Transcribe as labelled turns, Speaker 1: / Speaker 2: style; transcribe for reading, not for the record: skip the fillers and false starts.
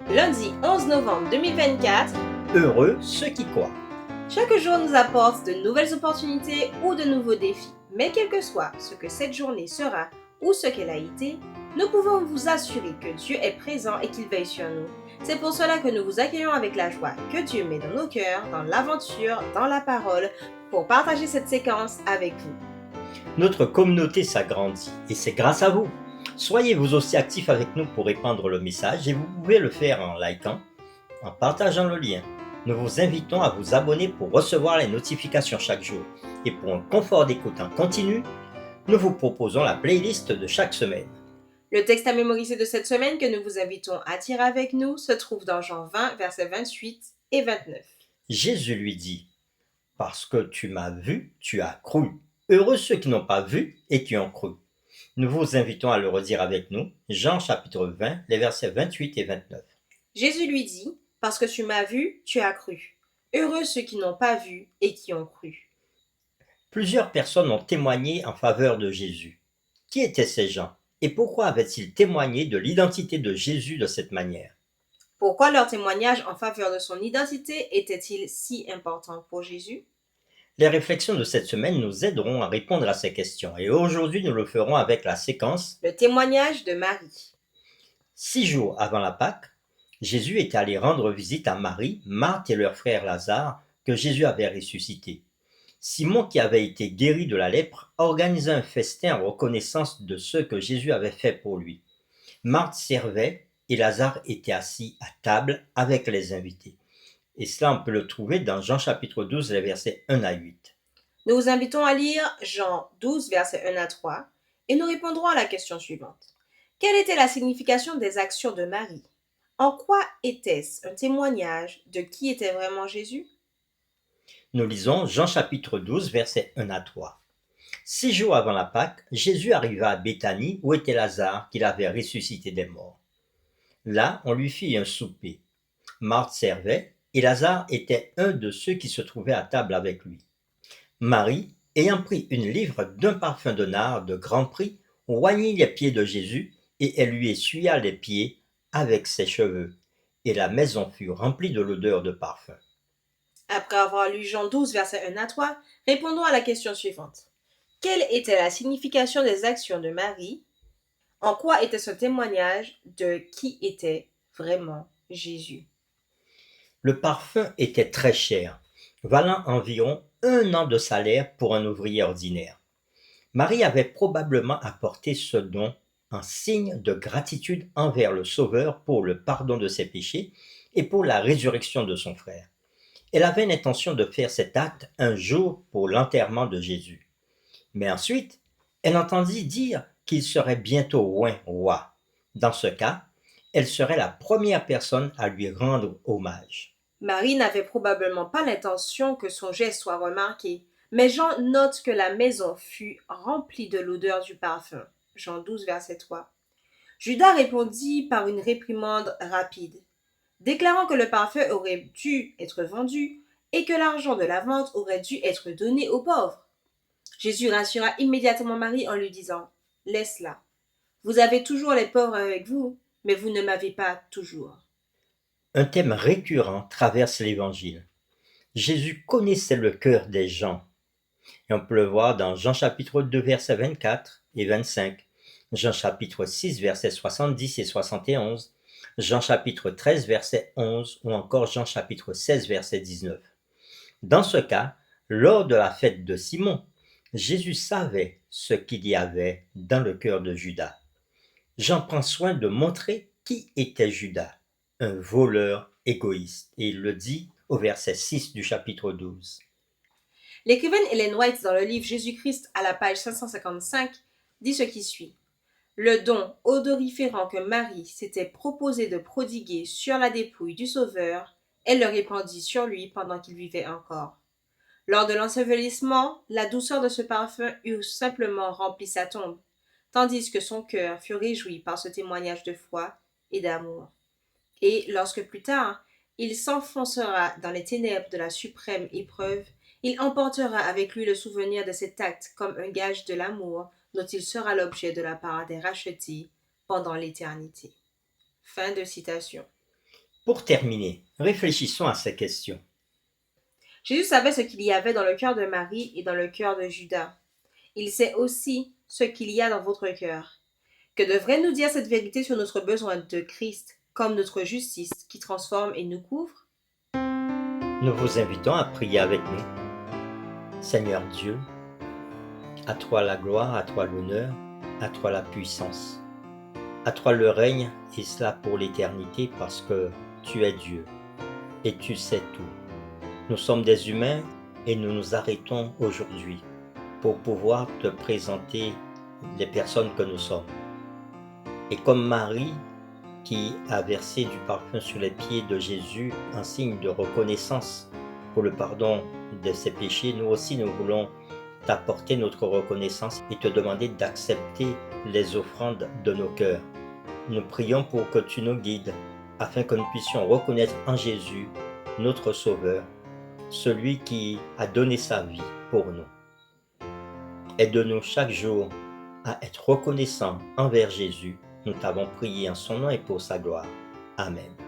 Speaker 1: Lundi 11 novembre 2024,
Speaker 2: Heureux ceux qui croient.
Speaker 1: chaque jour nous apporte de nouvelles opportunités ou de nouveaux défis. Mais quel que soit ce que cette journée sera ou ce qu'elle a été, nous pouvons vous assurer que Dieu est présent et qu'il veille sur nous. C'est pour cela que nous vous accueillons avec la joie que Dieu met dans nos cœurs, dans l'aventure, dans la parole, pour partager cette séquence avec vous.
Speaker 2: Notre communauté s'agrandit et c'est grâce à vous. Soyez vous aussi actifs avec nous pour répandre le message et vous pouvez le faire en likant, en partageant le lien. Nous vous invitons à vous abonner pour recevoir les notifications chaque jour. Et pour un confort d'écoute en continu, nous vous proposons la playlist de chaque semaine.
Speaker 1: Le texte à mémoriser de cette semaine que nous vous invitons à tirer avec nous se trouve dans Jean 20, versets 28 et 29.
Speaker 2: Jésus lui dit, « Parce que tu m'as vu, tu as cru. Heureux ceux qui n'ont pas vu et qui ont cru. » Nous vous invitons à le redire avec nous, Jean chapitre 20, les versets 28 et 29.
Speaker 1: Jésus lui dit, « Parce que tu m'as vu, tu as cru. Heureux ceux qui n'ont pas vu et qui ont cru. »
Speaker 2: Plusieurs personnes ont témoigné en faveur de Jésus. Qui étaient ces gens et pourquoi avaient-ils témoigné de l'identité de Jésus de cette manière?
Speaker 1: Pourquoi leur témoignage en faveur de son identité était-il si important pour Jésus?
Speaker 2: Les réflexions de cette semaine nous aideront à répondre à ces questions et aujourd'hui nous le ferons avec la séquence
Speaker 1: Le témoignage de Marie.
Speaker 2: 6 jours avant la Pâque, Jésus est allé rendre visite à Marie, Marthe et leur frère Lazare que Jésus avait ressuscité. Simon, qui avait été guéri de la lèpre, organisa un festin en reconnaissance de ce que Jésus avait fait pour lui. Marthe servait et Lazare était assis à table avec les invités. Et cela, on peut le trouver dans Jean chapitre 12, les versets 1 à 8.
Speaker 1: Nous vous invitons à lire Jean 12, versets 1 à 3, et nous répondrons à la question suivante. Quelle était la signification des actions de Marie? En quoi était-ce un témoignage de qui était vraiment Jésus?
Speaker 2: Nous lisons Jean chapitre 12, versets 1 à 3. 6 jours avant la Pâque, Jésus arriva à Béthanie où était Lazare qu'il avait ressuscité des morts. Là, on lui fit un souper. Marthe servait et Lazare était un de ceux qui se trouvaient à table avec lui. Marie, ayant pris une livre d'un parfum de nard de grand prix, oignit les pieds de Jésus et elle lui essuya les pieds avec ses cheveux. Et la maison fut remplie de l'odeur de parfum.
Speaker 1: Après avoir lu Jean 12, versets 1 à 3, répondons à la question suivante. Quelle était la signification des actions de Marie? En quoi était ce témoignage de qui était vraiment Jésus?
Speaker 2: Le parfum était très cher, valant environ 1 an de salaire pour un ouvrier ordinaire. Marie avait probablement apporté ce don en signe de gratitude envers le Sauveur pour le pardon de ses péchés et pour la résurrection de son frère. Elle avait l'intention de faire cet acte un jour pour l'enterrement de Jésus. Mais ensuite, elle entendit dire qu'il serait bientôt roi. Dans ce cas, elle serait la première personne à lui rendre hommage.
Speaker 1: Marie n'avait probablement pas l'intention que son geste soit remarqué, mais Jean note que la maison fut remplie de l'odeur du parfum. Jean 12, verset 3. Judas répondit par une réprimande rapide, déclarant que le parfum aurait dû être vendu et que l'argent de la vente aurait dû être donné aux pauvres. Jésus rassura immédiatement Marie en lui disant, « Laisse-la. Vous avez toujours les pauvres avec vous, mais vous ne m'avez pas toujours. »
Speaker 2: Un thème récurrent traverse l'Évangile. Jésus connaissait le cœur des gens. Et on peut le voir dans Jean chapitre 2 versets 24 et 25, Jean chapitre 6 versets 70 et 71, Jean chapitre 13 verset 11 ou encore Jean chapitre 16 verset 19. Dans ce cas, lors de la fête de Simon, Jésus savait ce qu'il y avait dans le cœur de Judas. Jean prend soin de montrer qui était Judas, un voleur égoïste, et il le dit au verset 6 du chapitre 12.
Speaker 1: L'écrivaine Ellen White, dans le livre Jésus-Christ à la page 555, dit ce qui suit. Le don odoriférant que Marie s'était proposé de prodiguer sur la dépouille du Sauveur, elle le répandit sur lui pendant qu'il vivait encore. Lors de l'ensevelissement, la douceur de ce parfum eut simplement rempli sa tombe, tandis que son cœur fut réjoui par ce témoignage de foi et d'amour. Et lorsque plus tard, il s'enfoncera dans les ténèbres de la suprême épreuve, il emportera avec lui le souvenir de cet acte comme un gage de l'amour dont il sera l'objet de la part des rachetés pendant l'éternité. Fin de citation.
Speaker 2: Pour terminer, réfléchissons à ces questions.
Speaker 1: Jésus savait ce qu'il y avait dans le cœur de Marie et dans le cœur de Judas. Il sait aussi ce qu'il y a dans votre cœur. Que devrait nous dire cette vérité sur notre besoin de Christ comme notre justice qui transforme et nous couvre?
Speaker 2: Nous vous invitons à prier avec nous. Seigneur Dieu, à toi la gloire, à toi l'honneur, à toi la puissance. À toi le règne, et cela pour l'éternité, parce que tu es Dieu et tu sais tout. Nous sommes des humains et nous nous arrêtons aujourd'hui pour pouvoir te présenter les personnes que nous sommes. Et comme Marie, qui a versé du parfum sur les pieds de Jésus en signe de reconnaissance pour le pardon de ses péchés, nous aussi nous voulons t'apporter notre reconnaissance et te demander d'accepter les offrandes de nos cœurs. Nous prions pour que tu nous guides afin que nous puissions reconnaître en Jésus notre Sauveur, celui qui a donné sa vie pour nous. Aide-nous chaque jour à être reconnaissants envers Jésus. Nous t'avons prié en son nom et pour sa gloire. Amen.